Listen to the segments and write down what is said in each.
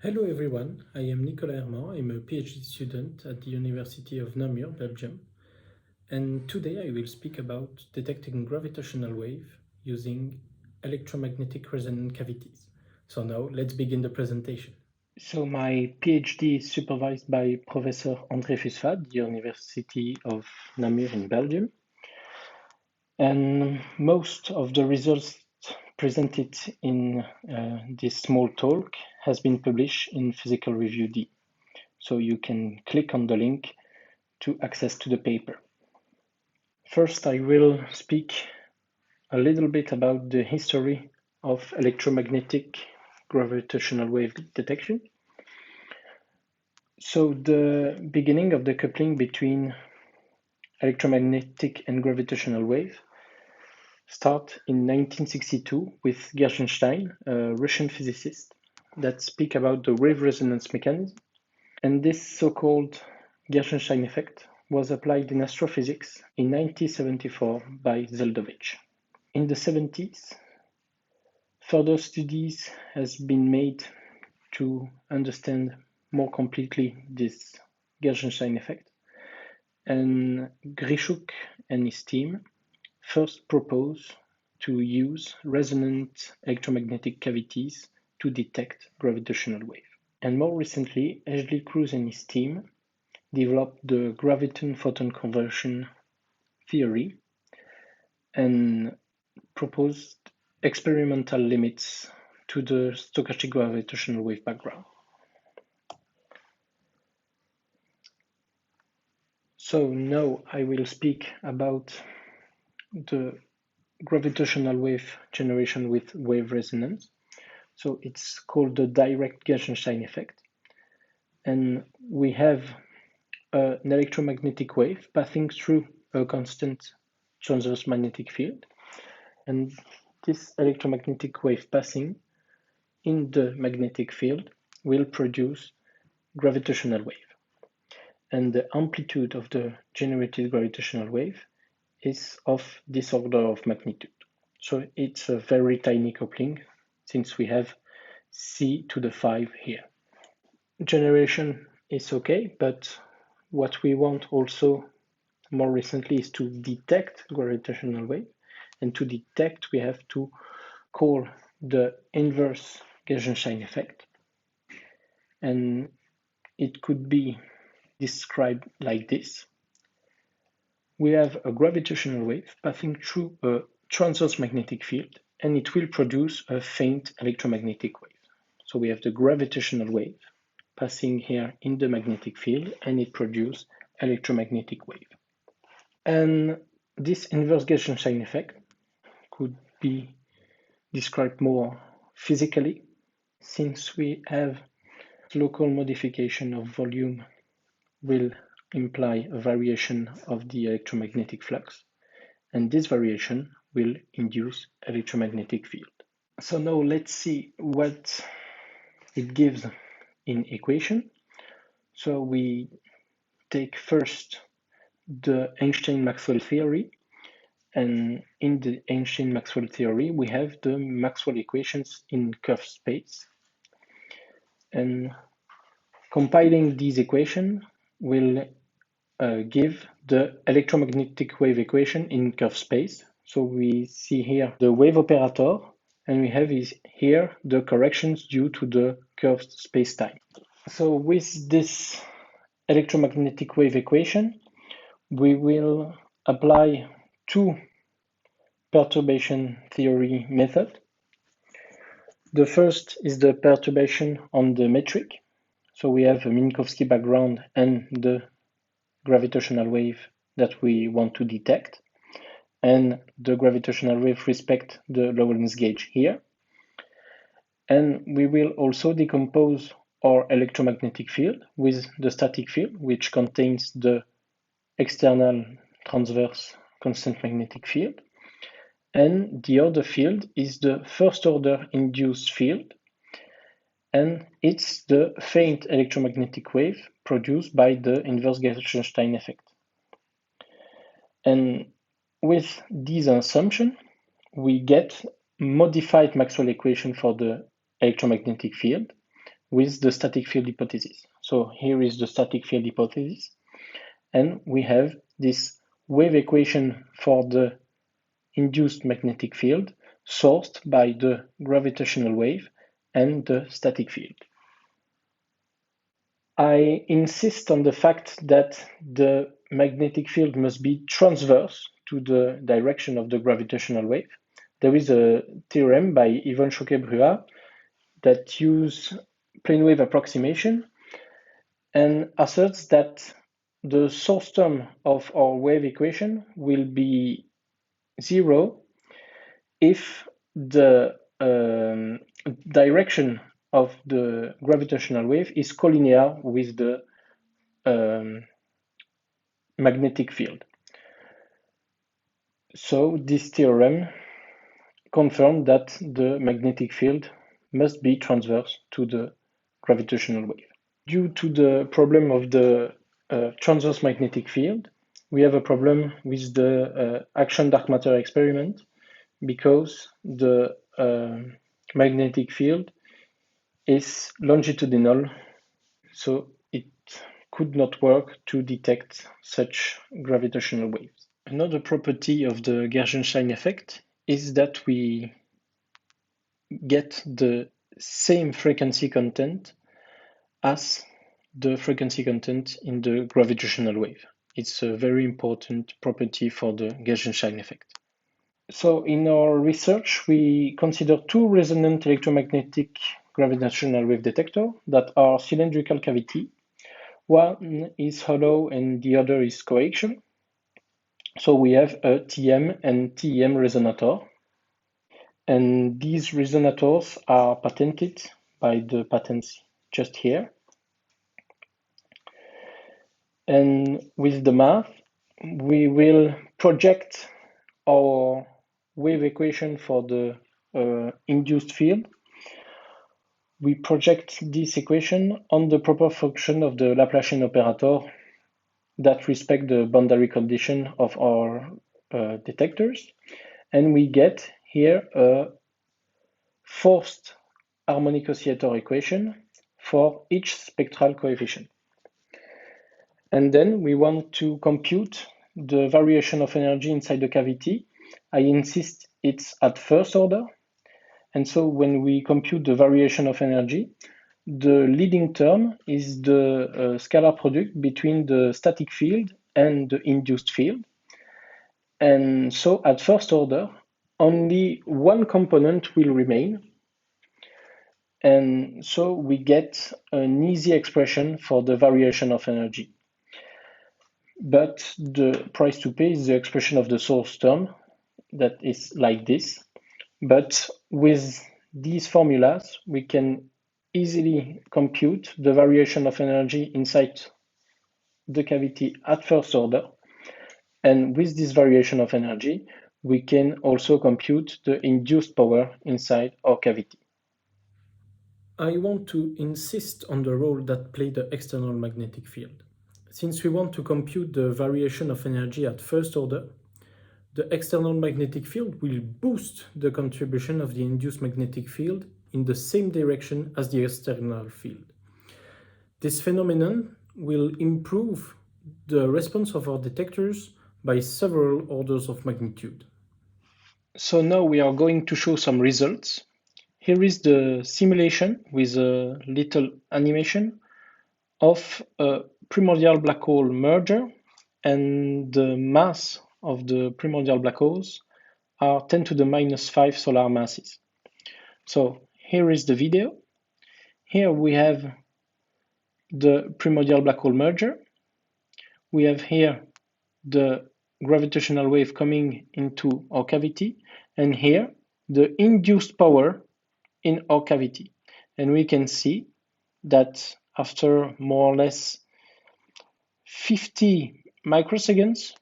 Hello everyone, I am Nicolas Herman. I'm a PhD student at the University of Namur, Belgium. And today I will speak about detecting gravitational wave using electromagnetic resonant cavities. So now let's begin the presentation. So my PhD is supervised by Professor André Fusfat at the University of Namur in Belgium. And most of the results presented in this small talk has been published in Physical Review D. So you can click on the link to access to the paper. First, I will speak a little bit about the history of electromagnetic gravitational wave detection. So the beginning of the coupling between electromagnetic and gravitational wave start in 1962 with Gertsenshtein, a Russian physicist, that speak about the wave resonance mechanism. And this so-called Gertsenshtein effect was applied in astrophysics in 1974 by Zeldovich. In the 70s, further studies has been made to understand more completely this Gertsenshtein effect, and Grishuk and his team first proposed to use resonant electromagnetic cavities to detect gravitational wave. And more recently, Ashley Cruz and his team developed the graviton-photon conversion theory and proposed experimental limits to the stochastic gravitational wave background. So now I will speak about the gravitational wave generation with wave resonance. So it's called the direct Gertsenshtein effect. And we have an electromagnetic wave passing through a constant transverse magnetic field. And this electromagnetic wave passing in the magnetic field will produce gravitational wave. And the amplitude of the generated gravitational wave is of this order of magnitude. So it's a very tiny coupling since we have c to the 5 here. Generation is okay, but what we want also more recently is to detect gravitational wave. And to detect, we have to call the inverse Gertsenshtein effect. And it could be described like this. We have a gravitational wave passing through a transverse magnetic field, and it will produce a faint electromagnetic wave. So we have the gravitational wave passing here in the magnetic field, and it produces electromagnetic wave. And this inverse Gertsenshtein effect could be described more physically, since we have local modification of volume will imply a variation of the electromagnetic flux, and this variation will induce electromagnetic field. So now let's see what it gives in equation. So we take first the Einstein-Maxwell theory, and in the Einstein-Maxwell theory we have the Maxwell equations in curved space, and compiling these equations will give the electromagnetic wave equation in curved space. So we see here the wave operator, and we have here the corrections due to the curved space-time. So with this electromagnetic wave equation, we will apply two perturbation theory methods. The first is the perturbation on the metric. So we have a Minkowski background and the gravitational wave that we want to detect, and the gravitational wave respect the Lorentz gauge here. And we will also decompose our electromagnetic field with the static field, which contains the external transverse constant magnetic field, and the other field is the first order induced field, and it's the faint electromagnetic wave produced by the inverse Gertsenshtein effect. And with this assumption, we get modified Maxwell equation for the electromagnetic field with the static field hypothesis. So here is the static field hypothesis, and we have this wave equation for the induced magnetic field sourced by the gravitational wave and the static field. I insist on the fact that the magnetic field must be transverse to the direction of the gravitational wave. There is a theorem by Yvonne Choquet-Bruat that uses plane wave approximation and asserts that the source term of our wave equation will be zero if the direction of the gravitational wave is collinear with the magnetic field. So this theorem confirmed that the magnetic field must be transverse to the gravitational wave. Due to the problem of the transverse magnetic field, we have a problem with the action dark matter experiment because the magnetic field is longitudinal, so it could not work to detect such gravitational waves. Another property of the Gertsenshtein effect is that we get the same frequency content as the frequency content in the gravitational wave. It's a very important property for the Gertsenshtein effect. So in our research, we consider two resonant electromagnetic gravitational wave detectors that are cylindrical cavity. One is hollow and the other is coaxial. So we have a TM and TEM resonator. And these resonators are patented by the patents just here. And with the math, we will project our wave equation for the induced field. We project this equation on the proper function of the Laplacian operator that respect the boundary condition of our detectors. And we get here a forced harmonic oscillator equation for each spectral coefficient. And then we want to compute the variation of energy inside the cavity. I insist it's at first order. And so when we compute the variation of energy, the leading term is the scalar product between the static field and the induced field. And so at first order, only one component will remain. And so we get an easy expression for the variation of energy. But the price to pay is the expression of the source term that is like this. But with these formulas, we can easily compute the variation of energy inside the cavity at first order. And with this variation of energy, we can also compute the induced power inside our cavity. I want to insist on the role that play the external magnetic field. Since we want to compute the variation of energy at first order, the external magnetic field will boost the contribution of the induced magnetic field in the same direction as the external field. This phenomenon will improve the response of our detectors by several orders of magnitude. So now we are going to show some results. Here is the simulation with a little animation of a primordial black hole merger, and the mass of the primordial black holes are 10 to the minus 5 solar masses. So here is the video. Here we have the primordial black hole merger. We have here the gravitational wave coming into our cavity, and here the induced power in our cavity. And we can see that after more or less 50 microseconds,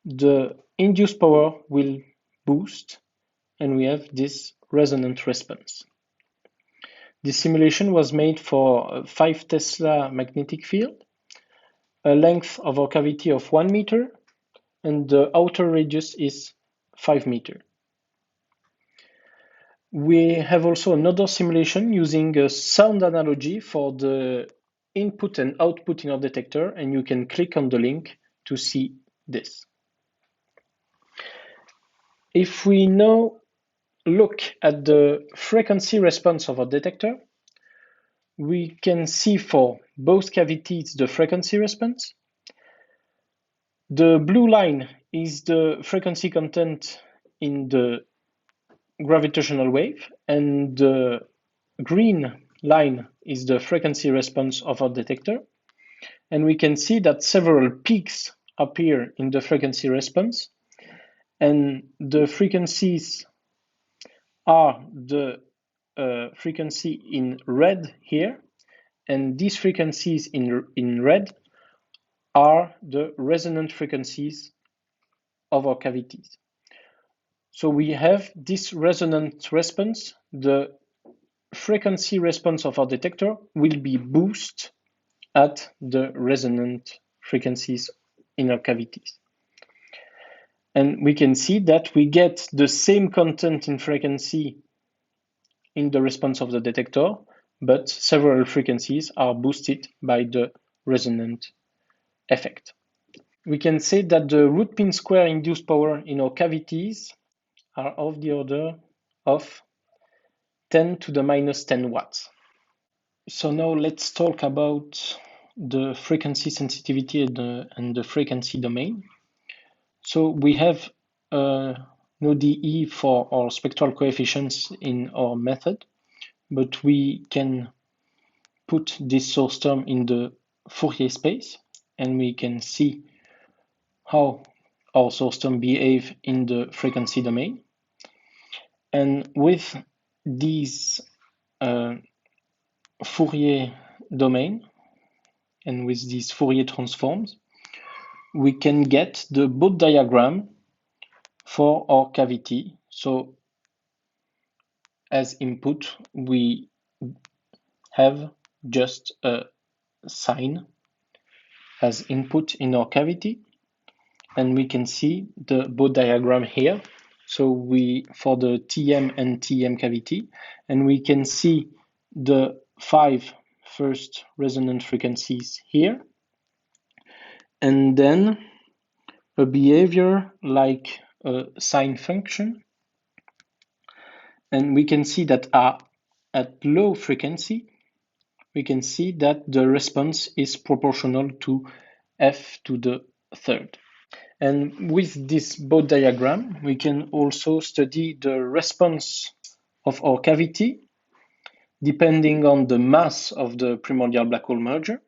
the induced power will boost, and we have this resonant response. This simulation was made for a 5 Tesla magnetic field, a length of our cavity of 1 meter, and the outer radius is 5 meters. We have also another simulation using a sound analogy for the input and output in our detector, and you can click on the link to see this. If we now look at the frequency response of our detector, we can see for both cavities the frequency response. The blue line is the frequency content in the gravitational wave, and the green line is the frequency response of our detector. And we can see that several peaks appear in the frequency response, and the frequencies are the frequency in red here, and these frequencies in red are the resonant frequencies of our cavities. So we have this resonant response. The frequency response of our detector will be boosted at the resonant frequencies in our cavities. And we can see that we get the same content in frequency in the response of the detector, but several frequencies are boosted by the resonant effect. We can say that the root mean square induced power in our cavities are of the order of 10 to the minus 10 watts. So now let's talk about the frequency sensitivity and the frequency domain. So we have no DE for our spectral coefficients in our method, but we can put this source term in the Fourier space, and we can see how our source term behave in the frequency domain. And with these Fourier domain and with these Fourier transforms, we can get the Bode diagram for our cavity. So as input, we have just a sine as input in our cavity, and we can see the Bode diagram here. So for the TM and TM cavity, and we can see the 5 first resonant frequencies here, and then a behavior like a sine function. And we can see that at low frequency, we can see that the response is proportional to f to the third. And with this Bode diagram, we can also study the response of our cavity depending on the mass of the primordial black hole merger.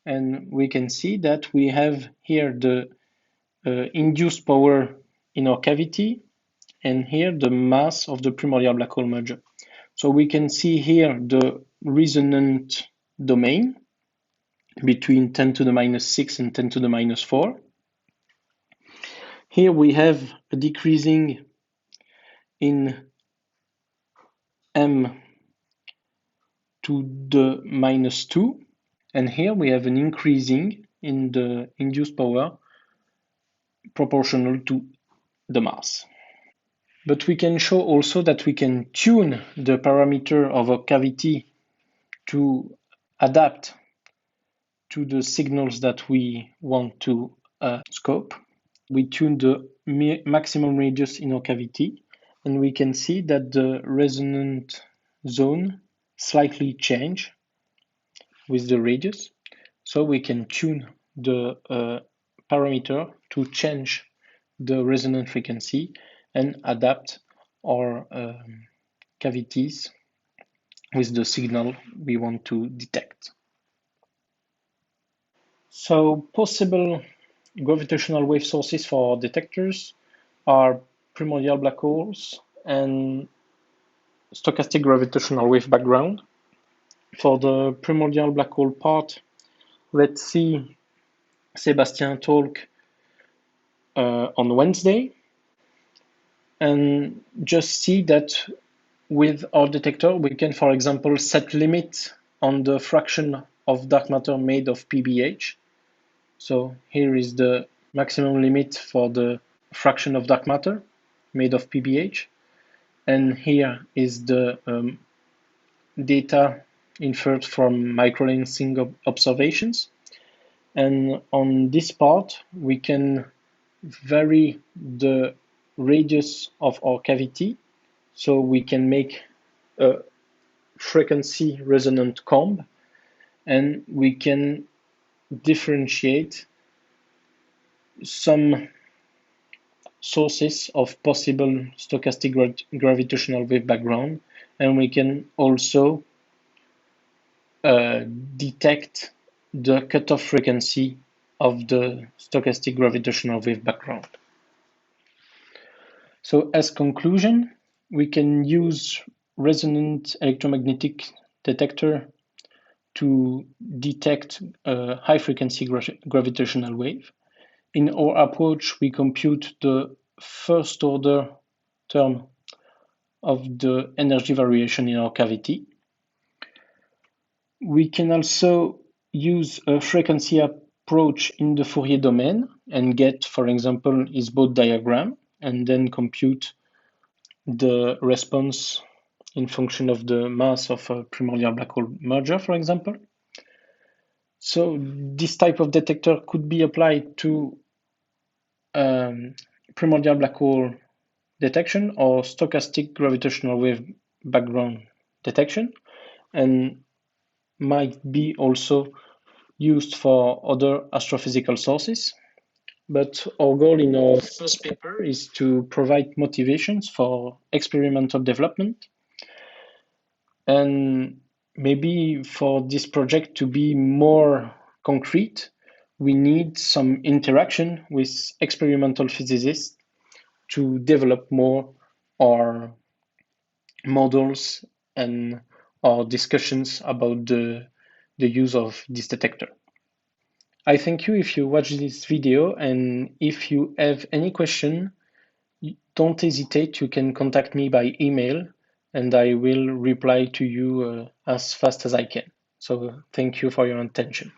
And we can see that we have here the induced power in our cavity, and here the mass of the primordial black hole merger. So we can see here the resonant domain between 10 to the minus 6 and 10 to the minus 4. Here we have a decreasing in m to the minus 2, and here we have an increasing in the induced power proportional to the mass. But we can show also that we can tune the parameter of a cavity to adapt to the signals that we want to scope. We tune the maximum radius in our cavity, and we can see that the resonant zone slightly change with the radius. So we can tune the parameter to change the resonant frequency and adapt our cavities with the signal we want to detect. So possible gravitational wave sources for detectors are primordial black holes and stochastic gravitational wave background. For the primordial black hole part, let's see Sebastian talk on Wednesday, and just see that with our detector we can, for example, set limits on the fraction of dark matter made of PBH. So here is the maximum limit for the fraction of dark matter made of PBH, And here is the data inferred from microlensing observations. And on this part, we can vary the radius of our cavity, so we can make a frequency resonant comb, and we can differentiate some sources of possible stochastic gravitational wave background, and we can also detect the cutoff frequency of the stochastic gravitational wave background. So as conclusion, we can use resonant electromagnetic detector to detect a high frequency gravitational wave. In our approach, we compute the first order term of the energy variation in our cavity. We can also use a frequency approach in the Fourier domain and get, for example, his Bode diagram, and then compute the response in function of the mass of a primordial black hole merger, for example. So this type of detector could be applied to primordial black hole detection or stochastic gravitational wave background detection, and might be also used for other astrophysical sources. But our goal in our first paper is to provide motivations for experimental development. And maybe for this project to be more concrete, we need some interaction with experimental physicists to develop more our models and our discussions about the use of this detector. I thank you if you watch this video, and if you have any question, don't hesitate, you can contact me by email and I will reply to you as fast as I can. So thank you for your attention.